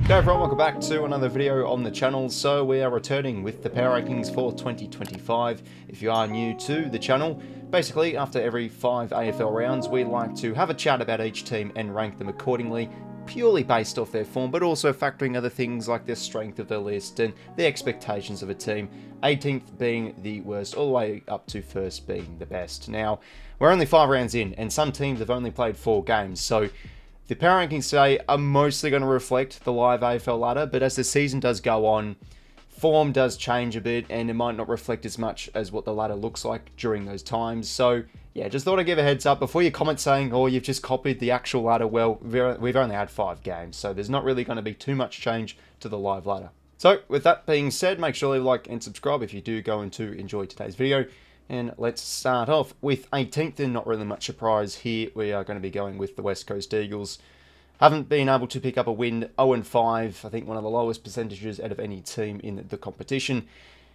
G'day everyone, welcome back to another video on the channel. So we are returning with the power rankings for 2025. If you are new to the channel, basically after every 5 AFL rounds we like to have a chat about each team and rank them accordingly, purely based off their form, but also factoring other things like the strength of the list and the expectations of a team, 18th being the worst all the way up to first being the best. Now, we're only 5 rounds in and some teams have only played 4 games, so the power rankings today are mostly going to reflect the live AFL ladder, but as the season does go on, form does change a bit and it might not reflect as much as what the ladder looks like during those times. So yeah, just thought I'd give a heads up before you comment saying, oh, you've just copied the actual ladder. Well, we've only had 5 games, so there's not really going to be too much change to the live ladder. So with that being said, make sure you like and subscribe if you do go and to enjoy today's video. And let's start off with 18th, and not really much surprise here. We are going to be going with the West Coast Eagles. Haven't been able to pick up a win, 0-5, I think one of the lowest percentages out of any team in the competition.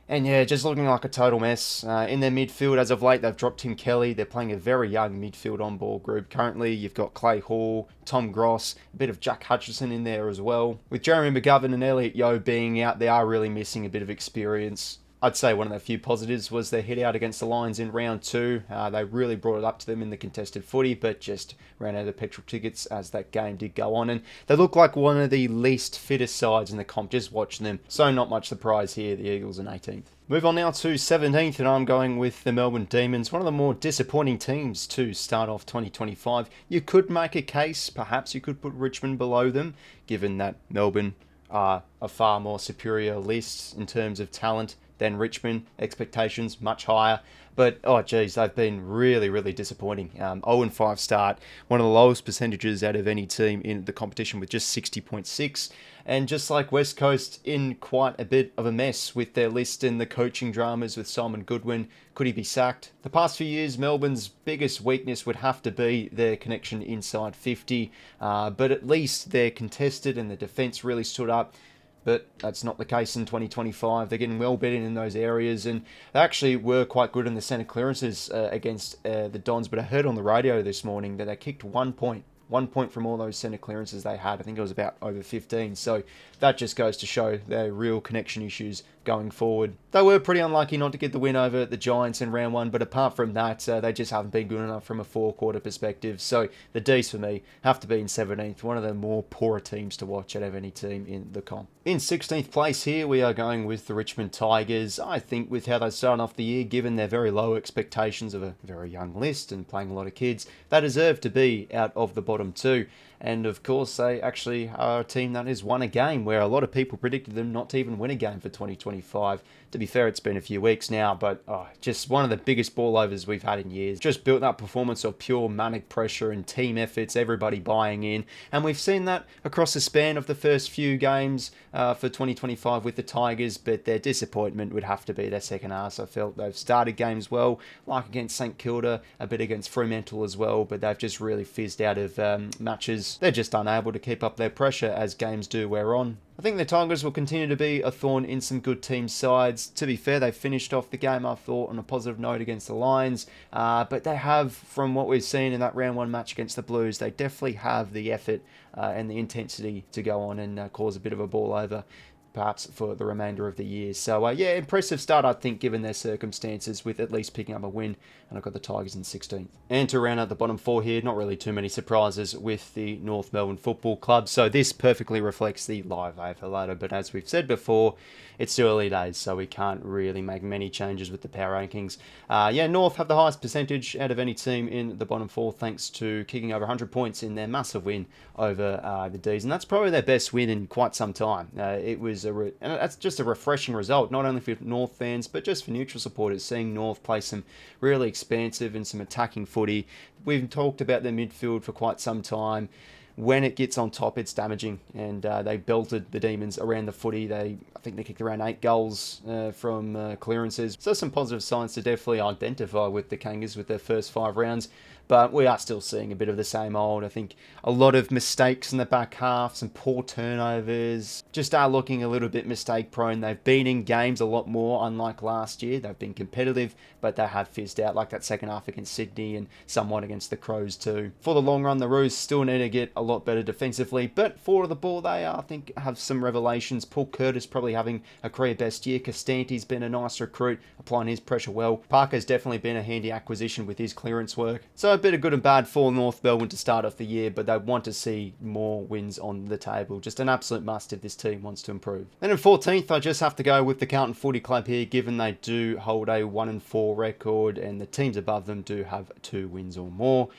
And yeah, just looking like a total mess. In their midfield as of late, they've dropped Tim Kelly. They're playing a very young midfield on-ball group. Currently, you've got Clay Hall, Tom Gross, a bit of Jack Hutchison in there as well. With Jeremy McGovern and 𝐼𝐴𝐴𝐿𝐴𝐴𝐿 being out, they are really missing a bit of experience. I'd say one of the few positives was their hit out against the Lions in round 2. They really brought it up to them in the contested footy, but just ran out of petrol tickets as that game did go on. And they look like one of the least fittest sides in the comp, just watching them. So not much surprise here, the Eagles in 18th. Move on now to 17th, and I'm going with the Melbourne Demons, one of the more disappointing teams to start off 2025. You could make a case, perhaps you could put Richmond below them, given that Melbourne are a far more superior list in terms of talent than Richmond. Expectations much higher, but oh geez, they've been really disappointing. 0-5 start, one of the lowest percentages out of any team in the competition with just 60.6, and just like West Coast, in quite a bit of a mess with their list and the coaching dramas with Simon Goodwin. Could he be sacked? The past few years, Melbourne's biggest weakness would have to be their connection inside 50, but at least they're contested and the defence really stood up. But that's not the case in 2025. They're getting well beaten in those areas, and they actually were quite good in the centre clearances against the Dons. But I heard on the radio this morning that they kicked 1 point. 1 point from all those centre clearances they had. I think it was about over 15. So that just goes to show their real connection issues going forward. They were pretty unlucky not to get the win over the Giants in round 1, but apart from that, they just haven't been good enough from a four-quarter perspective. So the Ds for me have to be in 17th, one of the more poorer teams to watch out of any team in the comp. In 16th place here, we are going with the Richmond Tigers. I think with how they started off the year, given their very low expectations of a very young list and playing a lot of kids, they deserve to be out of the bottom 2. And of course, they actually are a team that has won a game, where a lot of people predicted them not to even win a game for 2025. To be fair, it's been a few weeks now, but just one of the biggest ball overs we've had in years. Just built that performance of pure manic pressure and team efforts, everybody buying in. And we've seen that across the span of the first few games for 2025 with the Tigers, but their disappointment would have to be their second half. I felt they've started games well, like against St Kilda, a bit against Fremantle as well, but they've just really fizzed out of matches. They're just unable to keep up their pressure as games do wear on. I think the Tigers will continue to be a thorn in some good team sides. To be fair, they finished off the game, I thought, on a positive note against the Lions. But they have, from what we've seen in that round 1 match against the Blues, they definitely have the effort and the intensity to go on and cause a bit of a ball over, perhaps for the remainder of the year. So yeah, impressive start, I think, given their circumstances, with at least picking up a win. And I've got the Tigers in 16th. And to round out the bottom 4 here, not really too many surprises with the North Melbourne Football Club. So this perfectly reflects the live AFL ladder, but as we've said before, it's still early days, so we can't really make many changes with the power rankings. Yeah, North have the highest percentage out of any team in the bottom 4, thanks to kicking over 100 points in their massive win over the Ds, and that's probably their best win in quite some time. It was and that's just a refreshing result, not only for North fans, but just for neutral supporters, seeing North play some really expansive and some attacking footy. We've talked about their midfield for quite some time. When it gets on top, it's damaging, and they belted the Demons around the footy. I think they kicked around 8 goals from clearances. So some positive signs to definitely identify with the Kangas with their first 5 rounds. but we are still seeing a bit of the same old. I think a lot of mistakes in the back half, some poor turnovers, just are looking a little bit mistake prone. They've been in games a lot more, unlike last year. They've been competitive, but they have fizzed out, like that second half against Sydney and somewhat against the Crows too. For the long run, the Roos still need to get a lot better defensively, but for the ball, they I think have some revelations. Paul Curtis probably having a career best year. Costante's been a nice recruit, applying his pressure well. Parker's definitely been a handy acquisition with his clearance work. So a bit of good and bad for North Melbourne to start off the year, but they want to see more wins on the table. Just an absolute must if this team wants to improve. Then in 14th, I just have to go with the Carlton Footy Club here, given they do hold a 1-4 record and the teams above them do have 2 wins or more.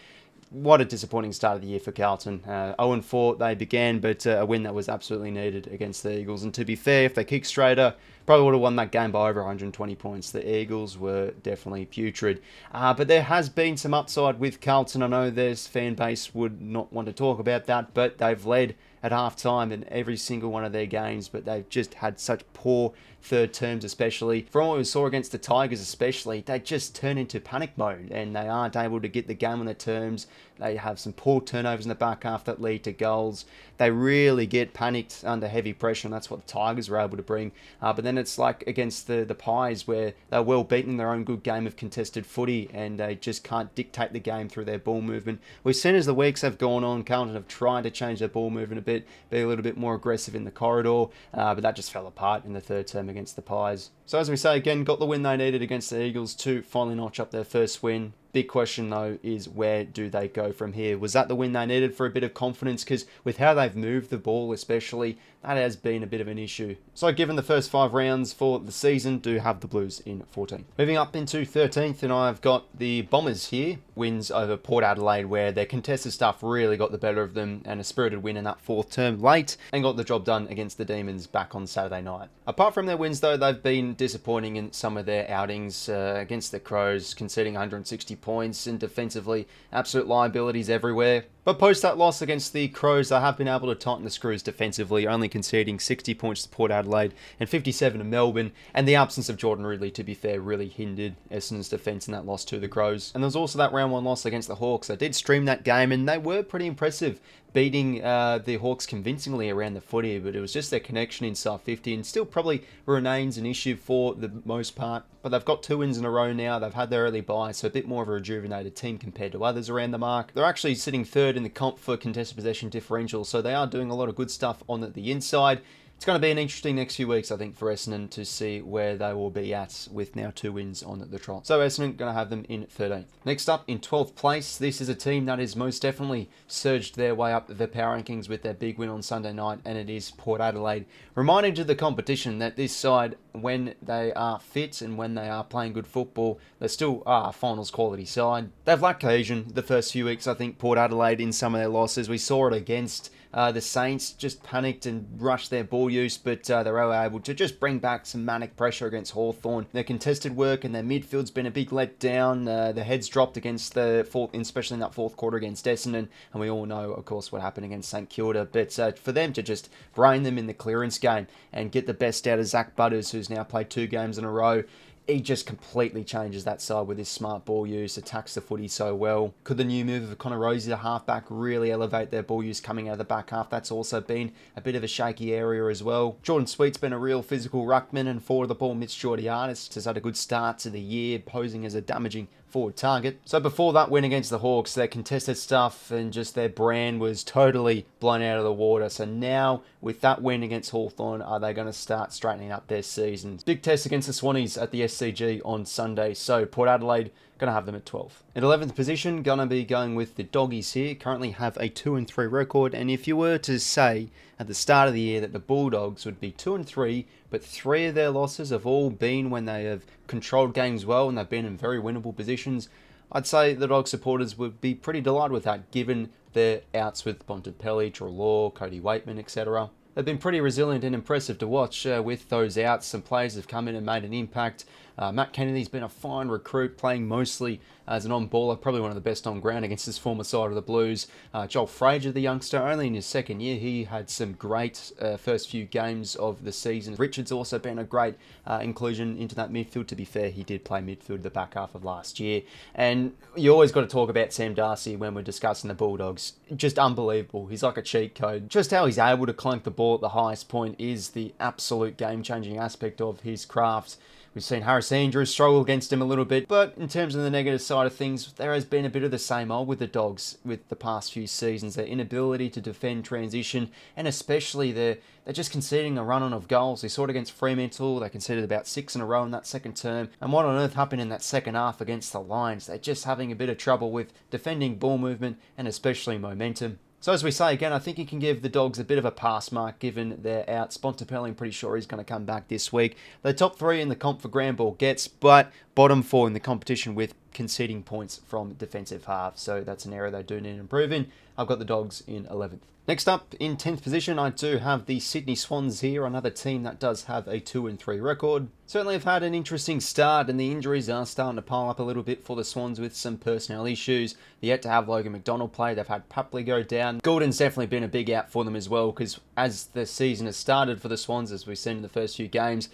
What a disappointing start of the year for Carlton. 0-4 they began, but a win that was absolutely needed against the Eagles. And to be fair, if they kicked straighter, probably would have won that game by over 120 points. The Eagles were definitely putrid. But there has been some upside with Carlton. I know their fan base would not want to talk about that, but they've led at half-time in every single one of their games, but they've just had such poor third terms, especially. From what we saw against the Tigers especially, they just turn into panic mode and they aren't able to get the game on their terms. They have some poor turnovers in the back half that lead to goals. They really get panicked under heavy pressure, and that's what the Tigers were able to bring. But then it's like against the Pies, where they're well beaten in their own good game of contested footy, and they just can't dictate the game through their ball movement. We've seen as the weeks have gone on, Carlton have tried to change their ball movement a bit, be a little bit more aggressive in the corridor, but that just fell apart in the third term against the Pies. So as we say again, got the win they needed against the Eagles to finally notch up their first win. Big question though is, where do they go from here? Was that the win they needed for a bit of confidence? Because with how they've moved the ball especially, that has been a bit of an issue. So given the first 5 rounds for the season, do have the Blues in 14th. Moving up into 13th, and I've got the Bombers here. Wins over Port Adelaide, where their contested stuff really got the better of them, and a spirited win in that 4th term late, and got the job done against the Demons back on Saturday night. Apart from their wins though, they've been disappointing in some of their outings against the Crows, conceding 160 points, and defensively absolute liabilities everywhere. But post that loss against the Crows, they have been able to tighten the screws defensively, only conceding 60 points to Port Adelaide and 57 to Melbourne, and the absence of Jordan Ridley, to be fair, really hindered Essendon's defence in that loss to the Crows. And there was also that round 1 loss against the Hawks. I did stream that game, and they were pretty impressive, beating the Hawks convincingly around the footy, but it was just their connection inside 50, and still probably remains an issue for the most part. But they've got 2 wins in a row now. They've had their early bye, so a bit more of a rejuvenated team compared to others around the mark. They're actually sitting 3rd in the comp for contested possession differential, so they are doing a lot of good stuff on the inside. It's going to be an interesting next few weeks, I think, for Essendon to see where they will be at with now 2 wins on the trot. So Essendon going to have them in 13th. Next up, in 12th place, this is a team that has most definitely surged their way up the power rankings with their big win on Sunday night, and it is Port Adelaide. Reminding to the competition that this side, when they are fit and when they are playing good football, they still are a finals quality side. They've lacked cohesion the first few weeks, I think, Port Adelaide, in some of their losses. We saw it against the Saints, just panicked and rushed their ball use, but they were able to just bring back some manic pressure against Hawthorn. Their contested work and their midfield's been a big letdown. The heads dropped against the fourth, especially in that 4th quarter against Essendon, and we all know, of course, what happened against St Kilda. But for them to just brain them in the clearance game and get the best out of Zach Butters, who's now played 2 games in a row, he just completely changes that side with his smart ball use, attacks the footy so well. Could the new move of Connor Rozee to halfback really elevate their ball use coming out of the back half? That's also been a bit of a shaky area as well. Jordan Sweet's been a real physical ruckman, and forward the ball, 𝐬𝐡𝐼𝐻 has had a good start to the year, posing as a damaging forward target. So before that win against the Hawks, their contested stuff and just their brand was totally blown out of the water. So now, with that win against Hawthorn, are they going to start straightening up their seasons? Big test against the Swannies at the SCG on Sunday. So Port Adelaide going to have them at 12th. At 11th position, going to be going with the Doggies here. Currently have a 2-3 record, and if you were to say at the start of the year that the Bulldogs would be 2-3, but 3 of their losses have all been when they have controlled games well and they've been in very winnable positions, I'd say the Dog supporters would be pretty delighted with that, given their outs with Bontempelli, Treloar, Cody Weightman, etc. They've been pretty resilient and impressive to watch with those outs. Some players have come in and made an impact. Matt Kennedy's been a fine recruit, playing mostly as an on-baller, probably one of the best on ground against his former side of the Blues. Joel Frazier, the youngster, only in his second year, he had some great first few games of the season. Richard's also been a great inclusion into that midfield. To be fair, he did play midfield the back half of last year. And you always got to talk about Sam Darcy when we're discussing the Bulldogs. Just unbelievable. He's like a cheat code. Just how he's able to clunk the ball at the highest point is the absolute game-changing aspect of his craft. We've seen 𝐼𝐻𝐸 struggle against him a little bit, but in terms of the negative side of things, there has been a bit of the same old with the Dogs with the past few seasons. Their inability to defend transition, and especially they're just conceding a run-on of goals. They saw it against Fremantle. They conceded about 6 in a row in that second term. And what on earth happened in that second half against the Lions? They're just having a bit of trouble with defending ball movement and especially momentum. So as we say again, I think you can give the Dogs a bit of a pass mark given they're out. 𝐸𝐴, I'm pretty sure he's going to come back this week. They're top 3 in the comp for ground ball gets, but bottom 4 in the competition with conceding points from defensive half. So that's an area they do need improving. I've got the Dogs in 11th. Next up, in 10th position, I do have the Sydney Swans here, another team that does have a 2-3 record. Certainly have had an interesting start, and the injuries are starting to pile up a little bit for the Swans with some personnel issues. They're yet to have Logan McDonald play. They've had Papley go down. Gordon's definitely been a big out for them as well, because as the season has started for the Swans, as we've seen in the first few games,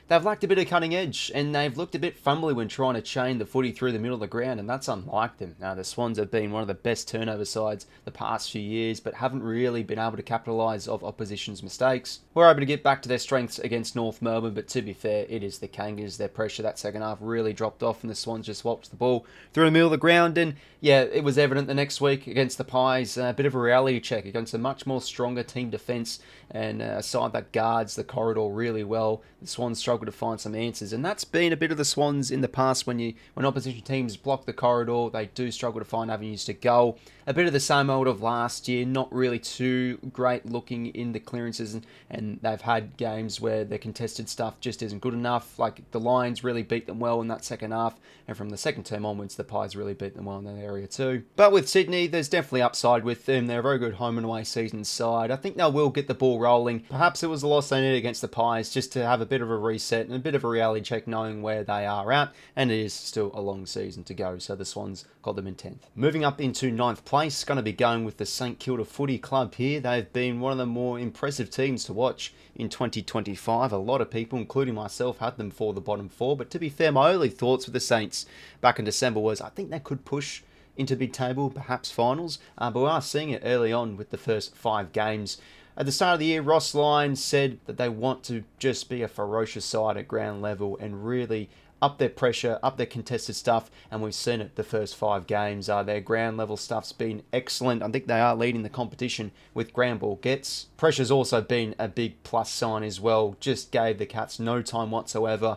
they've lacked a bit of cutting edge, and they've looked a bit fumbly when trying to chain the footy through the middle of the ground, and that's unlike them. Now, the Swans have been one of the best turnover sides the past few years, but haven't really been able to capitalise off opposition's mistakes. We're able to get back to their strengths against North Melbourne, but to be fair, it is the Kangas. Their pressure that second half really dropped off, and the Swans just swapped the ball through the middle of the ground, and yeah, it was evident the next week against the Pies, a bit of a reality check against a much more stronger team defence, and a side that guards the corridor really well. The Swans struggle to find some answers, and that's been a bit of the Swans in the past. When opposition teams block the corridor, they do struggle to find avenues to goal. A bit of the same old of last year, not really too great looking in the clearances, and they've had games where the contested stuff just isn't good enough. Like the Lions really beat them well in that second half, and from the second term onwards, the Pies really beat them well in that area too. But with Sydney, there's definitely upside with them. They're a very good home and away season side. I think they will get the ball rolling. Perhaps it was a loss they needed against the Pies just to have a bit of a reset and a bit of a reality check knowing where they are at, and it is still a long season to go, so the Swans got them in 10th. Moving up into 9th place, going to be going with the St Kilda Footy Club here. They've been one of the more impressive teams to watch in 2025. A lot of people, including myself, had them for the bottom 4, but to be fair, my early thoughts with the Saints back in December was I think they could push into mid-table, perhaps finals, but we are seeing it early on with the first 5 games. At the start of the year, Ross Lyon said that they want to just be a ferocious side at ground level and really up their pressure, up their contested stuff, and we've seen it the first 5 games. Their ground level stuff's been excellent. I think they are leading the competition with ground ball gets. Pressure's also been a big plus sign as well. Just gave the Cats no time whatsoever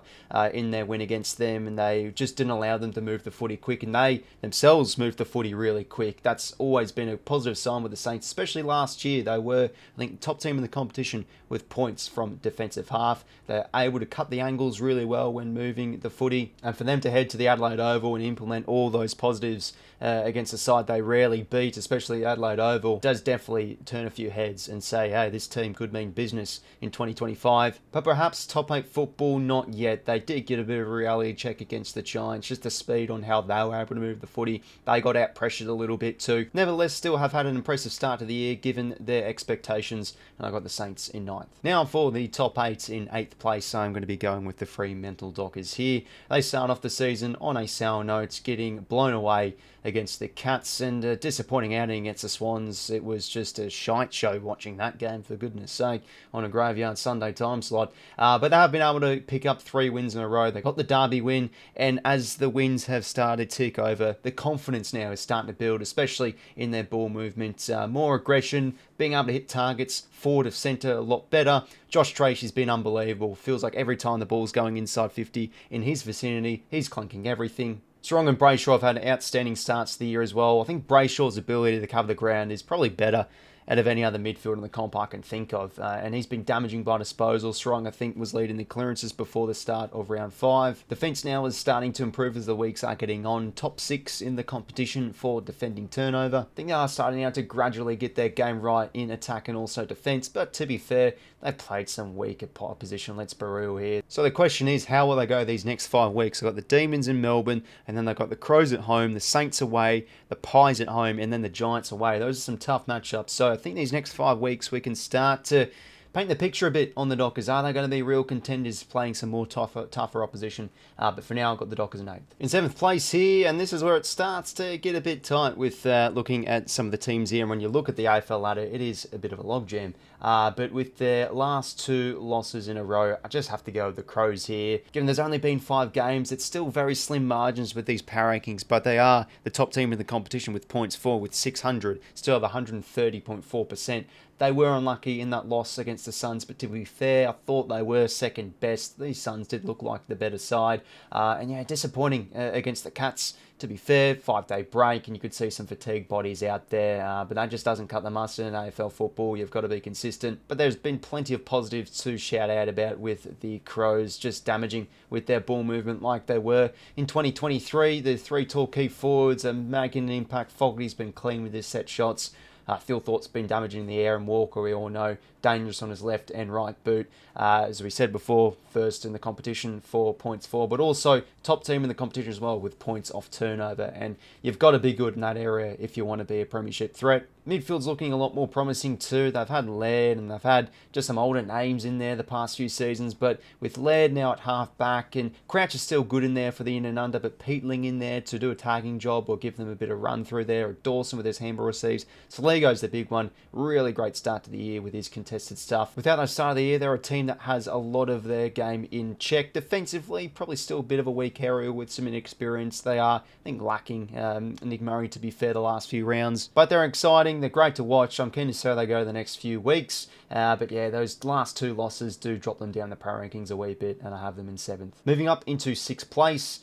in their win against them, and they just didn't allow them to move the footy quick, and they themselves moved the footy really quick. That's always been a positive sign with the Saints, especially last year. They were, I think, top team in the competition with points from defensive half. They're able to cut the angles really well when moving the footy, and for them to head to the Adelaide Oval and implement all those positives against a side they rarely beat, especially Adelaide Oval, does definitely turn a few heads and say, hey, this team could mean business in 2025. But perhaps top 8 football, not yet. They did get a bit of a reality check against the Giants, just the speed on how they were able to move the footy. They got out pressured a little bit too. Nevertheless, still have had an impressive start to the year given their expectations, and I got the Saints in 9th. Now for the top 8 in 8th place, so I'm going to be going with the Fremantle Dockers here. They start off the season on a sour note, getting blown away against the Cats, and a disappointing outing against the Swans. It was just a shite show watching that game, for goodness sake, on a graveyard Sunday time slot. But they have been able to pick up 3 wins in a row. They got the Derby win, and as the wins have started to tick over, the confidence now is starting to build, especially in their ball movement. More aggression, being able to hit targets, forward of centre a lot better. Josh Tracy's been unbelievable. Feels like every time the ball's going inside 50 in his vicinity, he's clunking everything. Strong and Brayshaw have had outstanding starts to the year as well. I think Brayshaw's ability to cover the ground is probably better out of any other midfielder in the comp I can think of. And he's been damaging by disposal. Strong, I think, was leading the clearances before the start of round 5. Defence now is starting to improve as the weeks are getting on. Top 6 in the competition for defending turnover. I think they are starting now to gradually get their game right in attack and also defence. But to be fair, they played some weak at position, let's be real here. So the question is, how will they go these next 5 weeks? They've got the Demons in Melbourne, and then they've got the Crows at home, the Saints away, the Pies at home, and then the Giants away. Those are some tough matchups. So I think these next 5 weeks we can start to paint the picture a bit on the Dockers. Are they going to be real contenders playing some more tougher opposition? But for now, I've got the Dockers in 8th. In 7th place here, and this is where it starts to get a bit tight with looking at some of the teams here. And when you look at the AFL ladder, it is a bit of a logjam. But with their last 2 losses in a row, I just have to go with the Crows here. Given there's only been 5 games, it's still very slim margins with these power rankings, but they are the top team in the competition with points for, with 600, still have 130.4%. They were unlucky in that loss against the Suns, but to be fair, I thought they were second best. These Suns did look like the better side. And yeah, disappointing against the Cats. To be fair, 5-day break, and you could see some fatigued bodies out there, but that just doesn't cut the mustard in AFL football. You've got to be consistent. But there's been plenty of positives to shout out about with the Crows just damaging with their ball movement like they were in 2023. The 3 tall key forwards are making an impact. Fogarty's been clean with his set shots. 𝐓𝐡𝐞's been damaging the air, and Walker, we all know, dangerous on his left and right boot. As we said before, first in the competition for points for, but also top team in the competition as well with points off turnover. And you've got to be good in that area if you want to be a premiership threat. Midfield's looking a lot more promising too. They've had Laird and they've had just some older names in there the past few seasons, but with Laird now at half back, and Crouch is still good in there for the in and under, but Peatling in there to do a tagging job or give them a bit of run through there, or Dawson with his handball receives. Saligo's the big one. Really great start to the year with his contested stuff. Without that start of the year, they're a team that has a lot of their game in check. Defensively, probably still a bit of a weak area with some inexperience. They are, I think, lacking Nick Murray, to be fair, the last few rounds. But they're exciting. They're great to watch. I'm keen to see how they go the next few weeks. But yeah, those last 2 losses do drop them down the power rankings a wee bit, and I have them in 7th. Moving up into 6th place.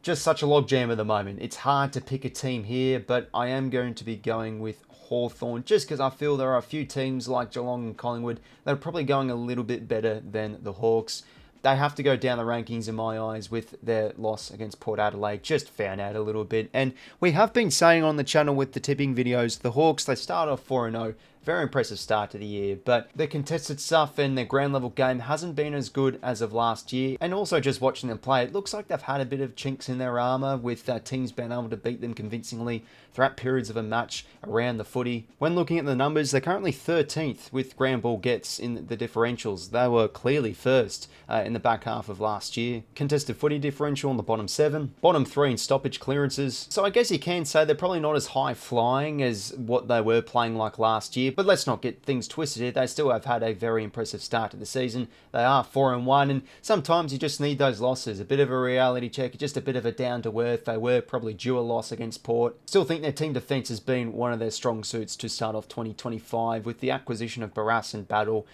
Just such a logjam at the moment. It's hard to pick a team here, but I am going to be going with Hawthorn, just because I feel there are a few teams like Geelong and Collingwood that are probably going a little bit better than the Hawks. They have to go down the rankings in my eyes with their loss against Port Adelaide. Just found out a little bit. And we have been saying on the channel with the tipping videos, the Hawks, they start off 4-0. Very impressive start to the year, but their contested stuff and their ground level game hasn't been as good as of last year. And also just watching them play, it looks like they've had a bit of chinks in their armour with teams being able to beat them convincingly throughout periods of a match around the footy. When looking at the numbers, they're currently 13th with ground ball gets in the differentials. They were clearly first in the back half of last year. Contested footy differential on the bottom 7. Bottom 3 in stoppage clearances. So I guess you can say they're probably not as high flying as what they were playing like last year. But let's not get things twisted here. They still have had a very impressive start to the season. They are 4-1, and sometimes you just need those losses. A bit of a reality check, just a bit of a down to earth. They were probably due a loss against Port. Still think their team defence has been one of their strong suits to start off 2025 with the acquisition of Barrass and Battle.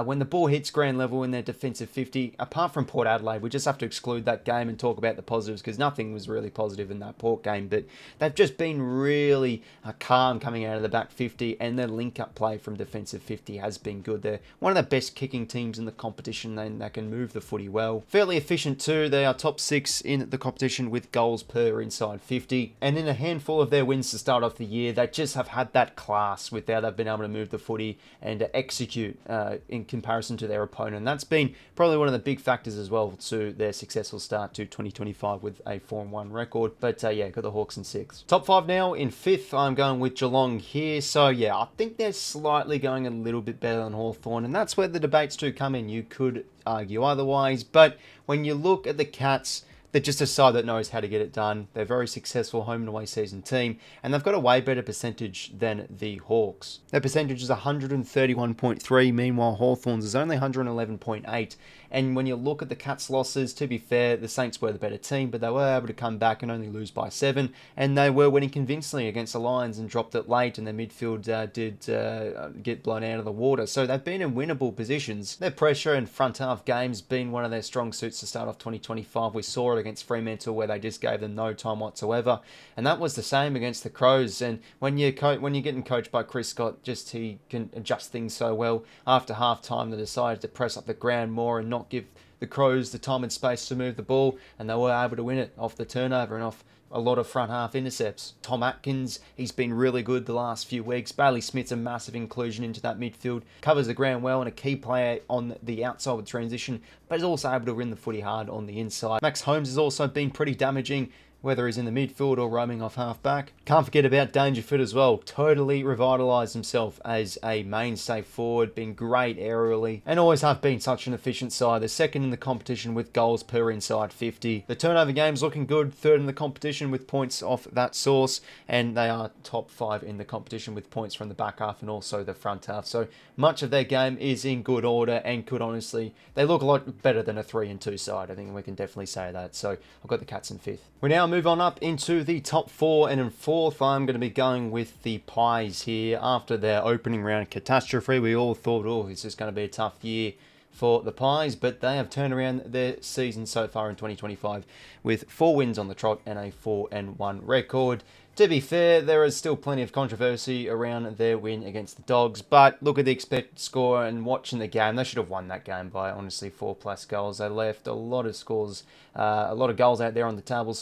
When the ball hits ground level in their defensive 50, apart from Port Adelaide, we just have to exclude that game and talk about the positives, because nothing was really positive in that Port game. But they've just been really calm coming out of the back 50, and their link-up play from defensive 50 has been good. They're one of the best kicking teams in the competition, and they can move the footy well. Fairly efficient too. They are top 6 in the competition with goals per inside 50. And in a handful of their wins to start off the year, they just have had that class with how they've been able to move the footy and to execute in comparison to their opponent. And that's been probably one of the big factors as well to their successful start to 2025 with a 4-1 record. But yeah, got the Hawks in 6th. Top 5 now. In 5th, I'm going with Geelong here. So yeah, I think they're slightly going a little bit better than Hawthorn, and that's where the debates do come in. You could argue otherwise, but when you look at the Cats, they're just a side that knows how to get it done. They're a very successful home and away season team, and they've got a way better percentage than the Hawks. Their percentage is 131.3, meanwhile Hawthorn's is only 111.8. And when you look at the Cats' losses, to be fair, the Saints were the better team, but they were able to come back and only lose by 7. And they were winning convincingly against the Lions and dropped it late, and their midfield did get blown out of the water. So they've been in winnable positions. Their pressure and front half games been one of their strong suits to start off 2025. We saw it against Fremantle where they just gave them no time whatsoever. And that was the same against the Crows. And when you're getting coached by Chris Scott, just he can adjust things so well. After half-time, they decided to press up the ground more and not give the Crows the time and space to move the ball, and they were able to win it off the turnover and off a lot of front half intercepts. Tom Atkins, he's been really good the last few weeks. Bailey Smith's a massive inclusion into that midfield, covers the ground well and a key player on the outside with transition, but is also able to win the footy hard on the inside. Max Holmes has also been pretty damaging, whether he's in the midfield or roaming off half-back. Can't forget about Dangerfield as well. Totally revitalised himself as a mainstay forward, been great aerially, and always have been such an efficient side. They're second in the competition with goals per inside 50. The turnover game's looking good, third in the competition with points off that source, and they are top 5 in the competition with points from the back half and also the front half. So much of their game is in good order and could honestly, they look a lot better than a 3-2 side. I think we can definitely say that. So I've got the Cats in 5th. We now move on up into the top 4, and in 4th I'm going to be going with the Pies here. After their opening round catastrophe, we all thought, oh, this is going to be a tough year for the Pies, but they have turned around their season so far in 2025 with 4 wins on the trot and a 4-1 record. To be fair, there is still plenty of controversy around their win against the Dogs, but look at the expected score and watching the game, they should have won that game by honestly 4+ goals. They left a lot of scores, a lot of goals out there on the table,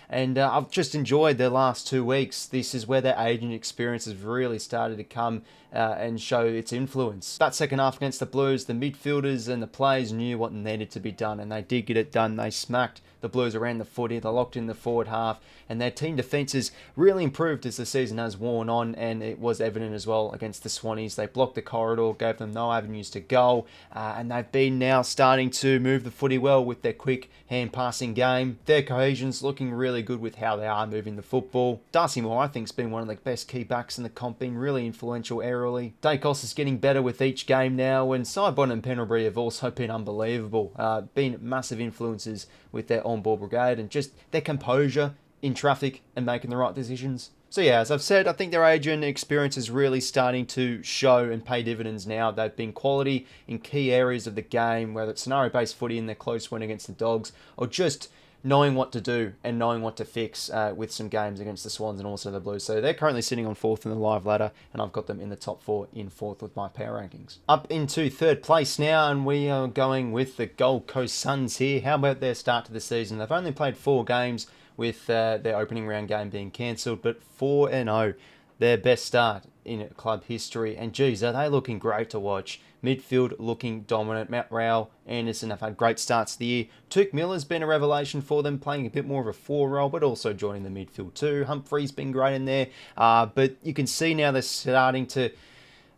and I've just enjoyed their last 2 weeks. This is where their aging experience has really started to come and show its influence. That second half against the Blues, the midfielders and the players knew what needed to be done, and they did get it done. They smacked the Blues around the footy, they locked in the forward half, and their team defences really improved as the season has worn on, and it was evident as well against the Swannies. They blocked the corridor, gave them no avenues to goal, and they've been now starting to move the footy well with their quick hand passing game. Their cohesion's looking really good with how they are moving the football. 𝐼𝐶 Moore, I think, has been one of the best key backs in the comp, been really influential aerially. 𝐷𝐸 is getting better with each game now, and Cy-Bon and Pendlebury have also been unbelievable. Been massive influences with their on-ball brigade and just their composure in traffic and making the right decisions. So yeah, as I've said, I think their agent experience is really starting to show and pay dividends now. They've been quality in key areas of the game, whether it's scenario-based footy in their close win against the Dogs, or just knowing what to do and knowing what to fix with some games against the Swans and also the Blues. So they're currently sitting on 4th in the live ladder, and I've got them in the top 4 in 4th with my power rankings. Up into 3rd place now, and we are going with the Gold Coast Suns here. How about their start to the season? They've only played 4 games, with their opening round game being cancelled, but 4-0, their best start in club history. And geez, are they looking great to watch. Midfield looking dominant. Matt Rowell, Anderson have had great starts to the year. 𝐓𝐶 Miller's been a revelation for them, playing a bit more of a 4 role, but also joining the midfield too. Humphrey's been great in there, but you can see now they're starting to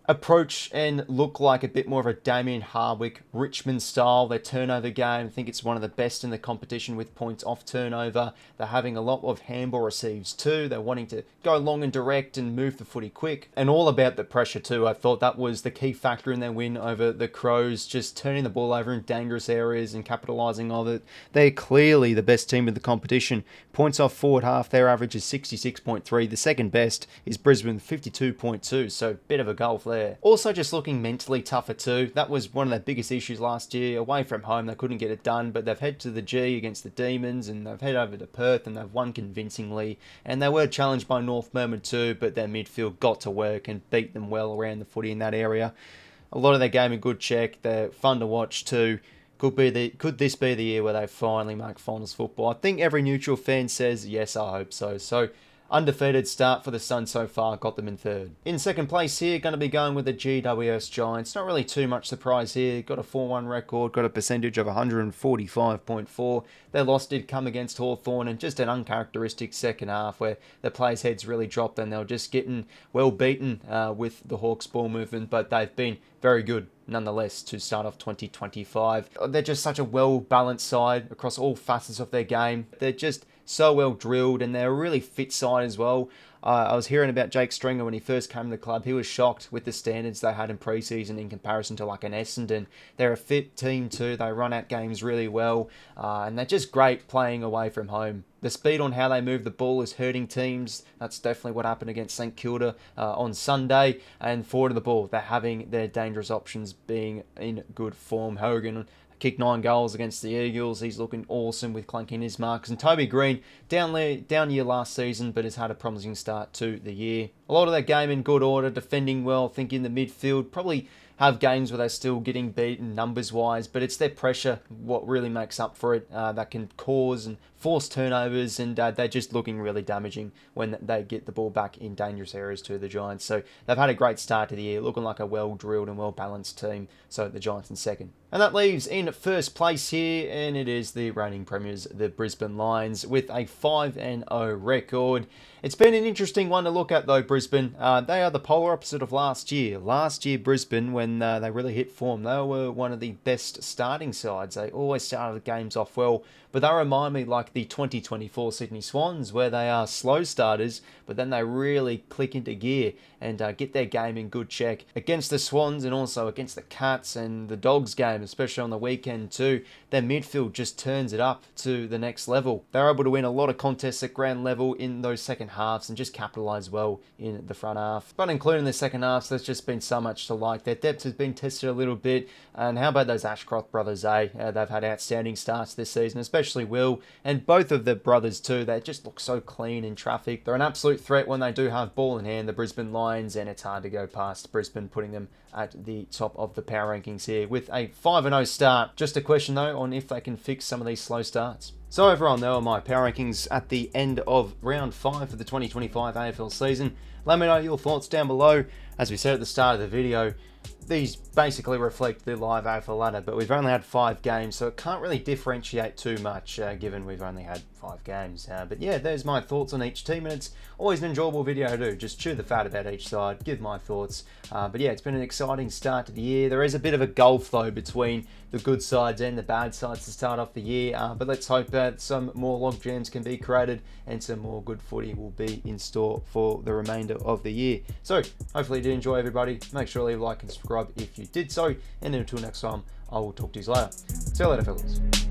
approach and look like a bit more of a Damien Hardwick, Richmond style. Their turnover game, I think it's one of the best in the competition with points off turnover. They're having a lot of handball receives too. They're wanting to go long and direct and move the footy quick. And all about the pressure too. I thought that was the key factor in their win over the Crows, just turning the ball over in dangerous areas and capitalising on it. They're clearly the best team in the competition. Points off forward half, their average is 66.3. The second best is Brisbane, 52.2. So bit of a gulf there. Also just looking mentally tougher too. That was one of their biggest issues last year. Away from home, they couldn't get it done, but they've headed to the G against the Demons, and they've headed over to Perth, and they've won convincingly. And they were challenged by North Melbourne too, but their midfield got to work and beat them well around the footy in that area. A lot of their game in good check. They're fun to watch too. Could this be the year where they finally make finals football? I think every neutral fan says, yes, I hope so. So undefeated start for the Suns so far, got them in 3rd. In 2nd place here, going to be going with the GWS Giants. Not really too much surprise here. Got a 4-1 record, got a percentage of 145.4. Their loss did come against Hawthorn, and just an uncharacteristic second half where the players' heads really dropped and they were just getting well beaten with the Hawks ball movement, but they've been very good nonetheless to start off 2025. They're just such a well-balanced side across all facets of their game. They're just so well drilled, and they're a really fit side as well. I was hearing about Jake Stringer when he first came to the club. He was shocked with the standards they had in pre-season in comparison to like an Essendon. They're a fit team too. They run out games really well, and they're just great playing away from home. The speed on how they move the ball is hurting teams. That's definitely what happened against St Kilda on Sunday. And forward of the ball, they're having their dangerous options being in good form. Hogan kicked 9 goals against the Eagles. He's looking awesome with clunking his marks. And Toby Green, down year last season, but has had a promising start to the year. A lot of that game in good order, defending well. I think in the midfield, probably have games where they're still getting beaten numbers-wise, but it's their pressure what really makes up for it. That can cause and force turnovers, and they're just looking really damaging when they get the ball back in dangerous areas to the Giants. So they've had a great start to the year, looking like a well-drilled and well-balanced team. So the Giants in second. And that leaves in first place here, and it is the reigning premiers, the Brisbane Lions, with a 5-0 record. It's been an interesting one to look at though, Brisbane. They are the polar opposite of last year. Last year, Brisbane, when they really hit form, they were one of the best starting sides. They always started the games off well, but they remind me like the 2024 Sydney Swans, where they are slow starters, but then they really click into gear and get their game in good check. Against the Swans and also against the Cats and the Dogs game, especially on the weekend too, their midfield just turns it up to the next level. They're able to win a lot of contests at ground level in those second halves and just capitalise well in the front half. But including the second halves, there's just been so much to like. Their depth has been tested a little bit. And how about those Ashcroft brothers, eh? They've had outstanding starts this season, especially Will. And both of the brothers too, they just look so clean in traffic. They're an absolute threat when they do have ball in hand, the Brisbane Lions, and it's hard to go past Brisbane, putting them at the top of the power rankings here with a 5-0 start. Just a question though on if they can fix some of these slow starts. So everyone, there are my power rankings at the end of round 5 for the 2025 AFL season. Let me know your thoughts down below. As we said at the start of the video, these basically reflect the live AFL ladder, but we've only had 5 games, so it can't really differentiate too much given we've only had 5 games. But yeah, there's my thoughts on each team, and it's always an enjoyable video to do. Just chew the fat about each side, give my thoughts. But yeah, it's been an exciting start to the year. There is a bit of a gulf though between the good sides and the bad sides to start off the year, but let's hope that some more log jams can be created and some more good footy will be in store for the remainder of the year. So hopefully you did enjoy, everybody. Make sure to leave a like and subscribe if you did so, and until next time, I will talk to you later. See you later, fellas.